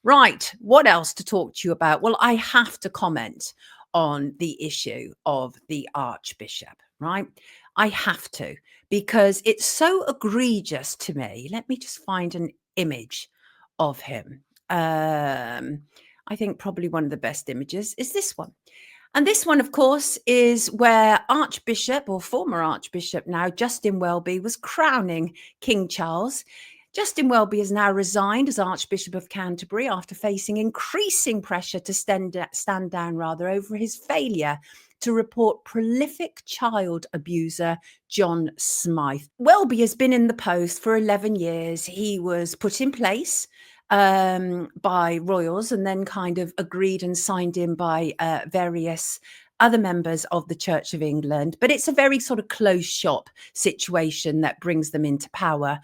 Right. What else to talk to you about? Well, I have to comment on the issue of the Archbishop, right? I have to, because it's so egregious to me. Let me just find an image of him. I think probably one of the best images is this one. And this one, of course, is where Archbishop, or former Archbishop now, Justin Welby, was crowning King Charles. Justin Welby has now resigned as Archbishop of Canterbury after facing increasing pressure to stand down over his failure to report prolific child abuser John Smyth. Welby has been in the post for 11 years. He was put in place by royals and then kind of agreed and signed in by various other members of the Church of England. But it's a very sort of closed shop situation that brings them into power.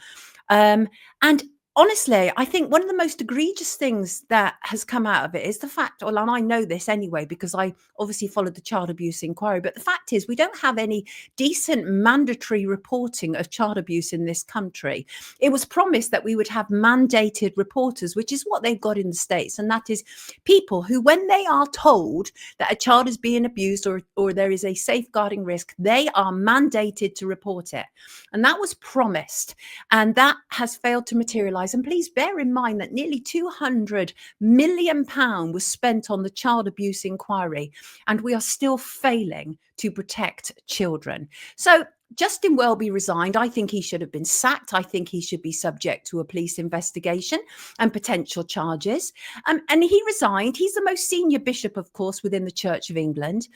And honestly, I think one of the most egregious things that has come out of it is the fact, well, and I know this anyway, because I obviously followed the child abuse inquiry, but the fact is we don't have any decent mandatory reporting of child abuse in this country. It was promised that we would have mandated reporters, which is what they've got in the States. And that is people who, when they are told that a child is being abused or there is a safeguarding risk, they are mandated to report it. And that was promised. And that has failed to materialize. And please bear in mind that nearly £200 million was spent on the child abuse inquiry, and we are still failing to protect children. So Justin Welby resigned. I think he should have been sacked. I think he should be subject to a police investigation and potential charges. And he resigned. He's the most senior bishop, of course, within the Church of England.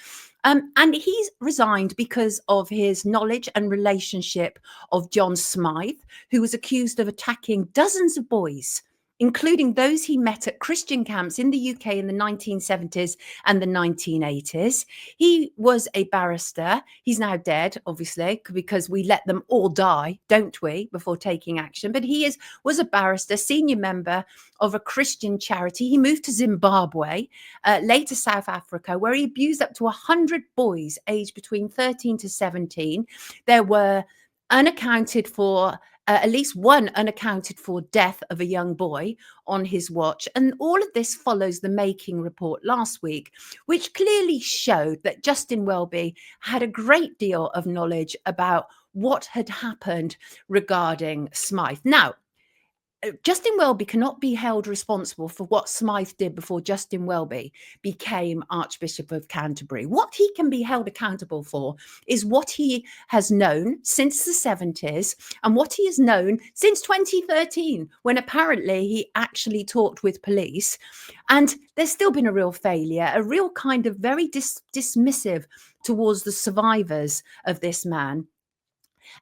And he's resigned because of his knowledge and relationship of John Smyth, who was accused of attacking dozens of boys, including those he met at Christian camps in the UK in the 1970s and the 1980s. He was a barrister. He's now dead, obviously, because we let them all die, don't we, before taking action. But he was a barrister, senior member of a Christian charity. He moved to Zimbabwe, later South Africa, where he abused up to 100 boys aged between 13 to 17. There were unaccounted for at least one unaccounted for death of a young boy on his watch. And all of this follows the Making report last week, which clearly showed that Justin Welby had a great deal of knowledge about what had happened regarding Smyth. Now, Justin Welby cannot be held responsible for what Smyth did before Justin Welby became Archbishop of Canterbury. What he can be held accountable for is what he has known since the 70s and what he has known since 2013, when apparently he actually talked with police. And there's still been a real failure, a real kind of very dismissive towards the survivors of this man.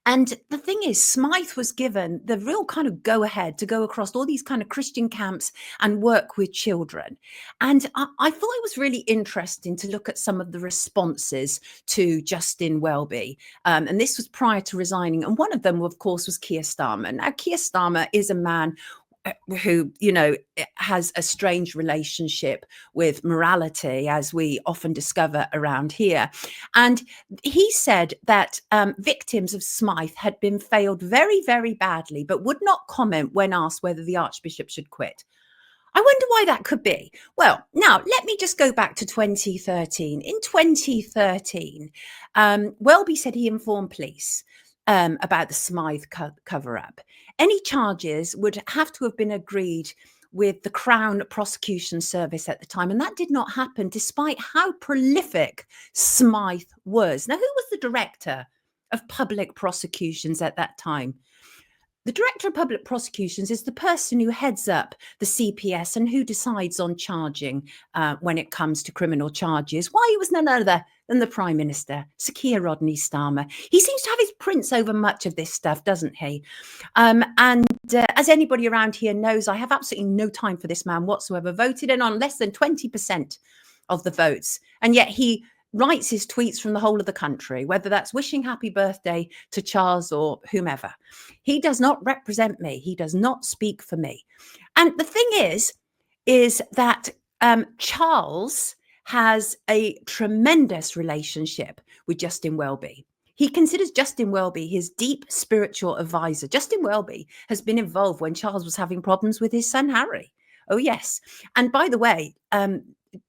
And the thing is, Smyth was given the real kind of go ahead to go across all these kind of Christian camps and work with children. And I thought it was really interesting to look at some of the responses to Justin Welby. And this was prior to resigning. And one of them, of course, was Keir Starmer. Now, Keir Starmer is a man who, you know, has a strange relationship with morality, as we often discover around here. And he said that victims of Smyth had been failed very, very badly, but would not comment when asked whether the Archbishop should quit. I wonder why that could be. Well, now let me just go back to 2013. In 2013, Welby said he informed police about the Smyth cover-up. Any charges would have to have been agreed with the Crown Prosecution Service at the time, and that did not happen despite how prolific Smyth was. Now, who was the director of public prosecutions at that time? The Director of Public Prosecutions is the person who heads up the CPS and who decides on charging when it comes to criminal charges. Why? He was none other than the Prime Minister, Sir Keir Rodney Starmer. He seems to have his prints over much of this stuff, doesn't he? And as anybody around here knows, I have absolutely no time for this man whatsoever. Voted in on less than 20% of the votes. And yet he writes his tweets from the whole of the country, whether that's wishing happy birthday to Charles or whomever. He does not represent me. He does not speak for me. And the thing is that Charles has a tremendous relationship with Justin Welby. He considers Justin Welby his deep spiritual advisor. Justin Welby has been involved when Charles was having problems with his son, Harry. Oh, yes. And by the way,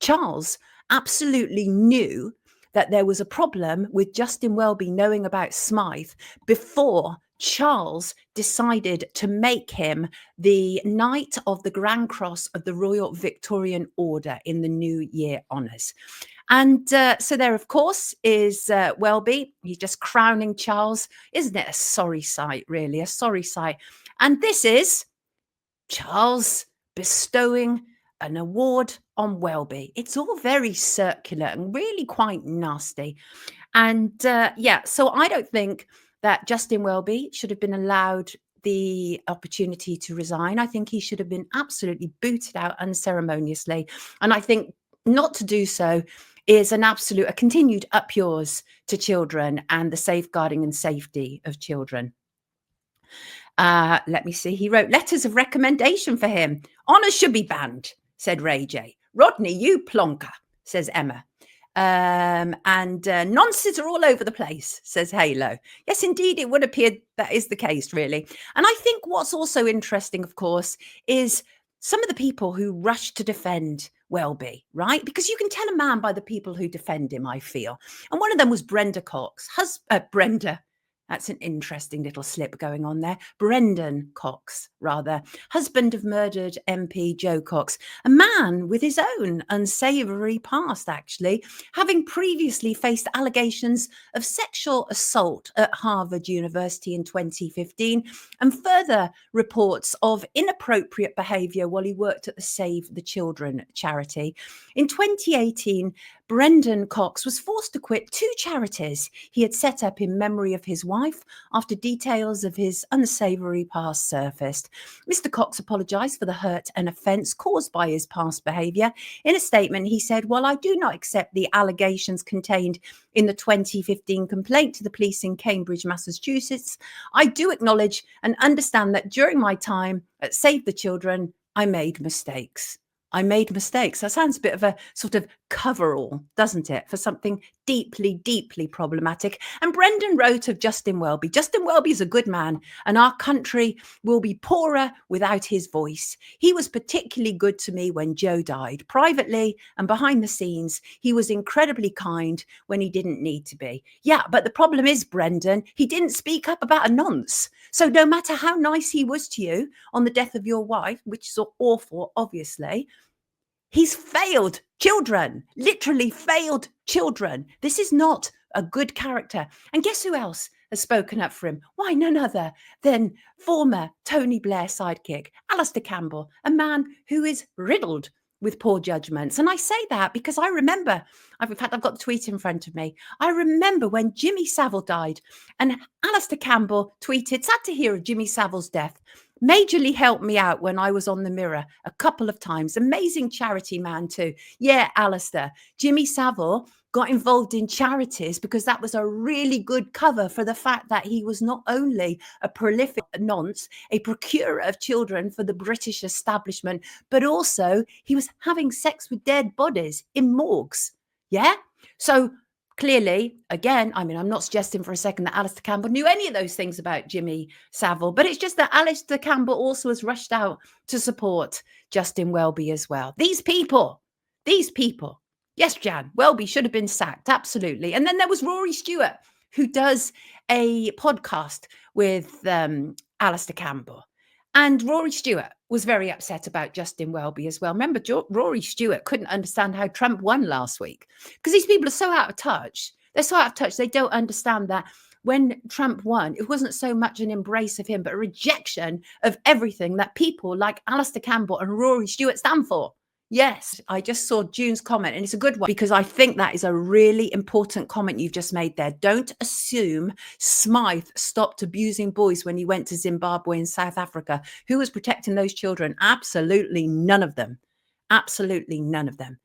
Charles absolutely knew that there was a problem with Justin Welby knowing about Smyth before Charles decided to make him the Knight of the Grand Cross of the Royal Victorian Order in the New Year honours. And so there, of course, is Welby. He's just crowning Charles. Isn't it a sorry sight, really? A sorry sight. And this is Charles bestowing an award on Welby. It's all very circular and really quite nasty. And yeah, so I don't think that Justin Welby should have been allowed the opportunity to resign. I think he should have been absolutely booted out unceremoniously. And I think not to do so is a continued up yours to children and the safeguarding and safety of children. Let me see. He wrote letters of recommendation for him. Honours should be banned, said Ray J. Rodney, you plonker, says Emma. And nonsense are all over the place, says Halo. Yes, indeed, it would appear that is the case, really. And I think what's also interesting, of course, is some of the people who rush to defend Welby, right? Because you can tell a man by the people who defend him, I feel. And one of them was Brenda Cox. Brenda. That's an interesting little slip going on there. Brendan Cox, rather, husband of murdered MP Joe Cox, a man with his own unsavoury past, actually, having previously faced allegations of sexual assault at Harvard University in 2015 and further reports of inappropriate behaviour while he worked at the Save the Children charity. In 2018, Brendan Cox was forced to quit two charities he had set up in memory of his wife after details of his unsavoury past surfaced. Mr. Cox apologised for the hurt and offence caused by his past behaviour. In a statement, he said, "While I do not accept the allegations contained in the 2015 complaint to the police in Cambridge, Massachusetts, I do acknowledge and understand that during my time at Save the Children, I made mistakes." I made mistakes. That sounds a bit of a sort of coverall, doesn't it, for something deeply, deeply problematic. And Brendan wrote of Justin Welby. Justin Welby is a good man, and our country will be poorer without his voice. He was particularly good to me when Joe died. Privately and behind the scenes, he was incredibly kind when he didn't need to be. Yeah, but the problem is, Brendan, he didn't speak up about a nonce. So no matter how nice he was to you on the death of your wife, which is awful, obviously, he's failed children, literally failed children. This is not a good character. And guess who else has spoken up for him? Why, none other than former Tony Blair sidekick, Alistair Campbell, a man who is riddled with poor judgments. And I say that because I remember, in fact, I've got the tweet in front of me. I remember when Jimmy Savile died and Alistair Campbell tweeted, "Sad to hear of Jimmy Savile's death. Majorly helped me out when I was on the Mirror a couple of times. Amazing charity man too." Yeah, Alistair. Jimmy Savile got involved in charities because that was a really good cover for the fact that he was not only a prolific nonce, a procurer of children for the British establishment, but also he was having sex with dead bodies in morgues. Yeah? So clearly, again, I mean, I'm not suggesting for a second that Alistair Campbell knew any of those things about Jimmy Savile, but it's just that Alistair Campbell also has rushed out to support Justin Welby as well. These people. Yes, Jan, Welby should have been sacked, absolutely. And then there was Rory Stewart, who does a podcast with Alistair Campbell. And Rory Stewart was very upset about Justin Welby as well. Remember, Rory Stewart couldn't understand how Trump won last week because these people are so out of touch. They're so out of touch. They don't understand that when Trump won, it wasn't so much an embrace of him, but a rejection of everything that people like Alistair Campbell and Rory Stewart stand for. Yes, I just saw June's comment, and it's a good one because I think that is a really important comment you've just made there. Don't assume Smyth stopped abusing boys when he went to Zimbabwe and South Africa. Who was protecting those children? Absolutely none of them. Absolutely none of them.